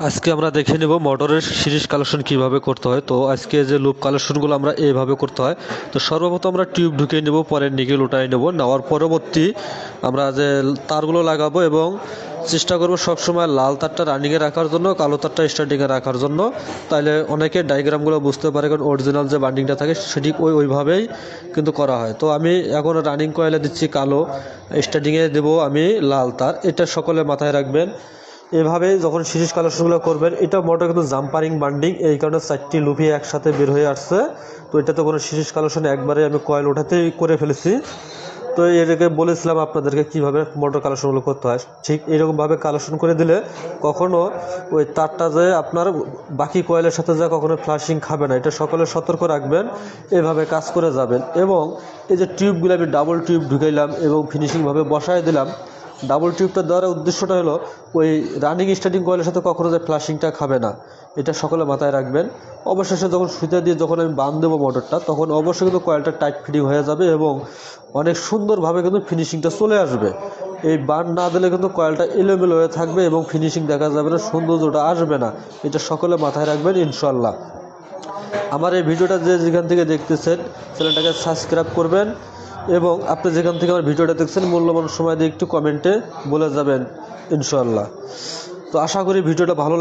আজকে আমরা দেখে নেব মোটরের সিরিজ কালেকশন কিভাবে করতে হয়। তো আজকে যে লুপ কালেকশনগুলো আমরা এইভাবে করতে হয়। তো সর্বপ্রথম আমরা টিউব ঢুকিয়ে নেব, পরে নিকেল উঠাই নেব। নেওয়ার পরবর্তী আমরা যে তারগুলো লাগাবো এবং চেষ্টা করব সবসময় লাল তারটা রানিংয়ে রাখার জন্য, কালো তারটা স্টার্টিংয়ে রাখার জন্য। তাহলে অনেকে ডায়াগ্রামগুলো বুঝতে পারে, কারণ অরিজিনাল যে বান্ডিংটা থাকে সেটি ওইভাবেই কিন্তু করা হয়। তো আমি এখন রানিং কয়েলে দিচ্ছি কালো, স্টার্টিংয়ে দেবো আমি লাল তার। এটা সকলে মাথায় রাখবেন। এভাবে যখন সিরিজ কালেকশনগুলো করবেন, এটা মোটর কিন্তু জাম্পারিং বান্ডিং, এই কারণে 4টি লুপি একসাথে বের হয়ে আসছে। তো এটা তো কোনো সিরিজ কালেকশন একবারে আমি কয়েল ওঠাতেই করে ফেলেছি। তো এটাকে বলেছিলাম আপনাদেরকে কিভাবে মোটর কালেকশনগুলো করতে হয়। ঠিক এরকমভাবে কালেকশন করে দিলে কখনো ওই তারটা যে আপনার বাকি কয়েলের সাথে যা কখনো ফ্লাশিং খাবে না, এটা সকলে সতর্ক রাখবেন। এভাবে কাজ করে যাবেন। এবং এই যে টিউবগুলো আমি ডাবল টিউব ঢুকাইলাম এবং ফিনিশিংভাবে বসায় দিলাম। ডাবল টিউবটা দেওয়ার উদ্দেশ্যটা হলো ওই রানিং স্টার্টিং কয়েলের সাথে কখনো যে ফ্লাশিংটা খাবে না, এটা সকলে মাথায় রাখবেন। অবশেষে যখন সুতা দিয়ে যখন আমি বাঁধ দেবো মোটরটা, তখন অবশ্যই কিন্তু কয়েলটা টাইট ফিটিং হয়ে যাবে এবং অনেক সুন্দরভাবে কিন্তু ফিনিশিংটা চলে আসবে। এই বাঁধ না দিলে কিন্তু কয়েলটা এলোমেলো হয়ে থাকবে এবং ফিনিশিং দেখা যাবে না, সৌন্দর্যটা আসবে না। এটা সকলে মাথায় রাখবেন ইনশাল্লাহ। আমার এই ভিডিওটা যে যেখান থেকে দেখতেছেন, চ্যানেলটাকে সাবস্ক্রাইব করবেন এবং আপনি যেখান থেকে আমার ভিডিওটা দেখছেন মূল্যবান সময় দিয়ে একটু কমেন্টে বলে যাবেন ইনশাল্লাহ। তো আশা করি ভিডিওটা ভালো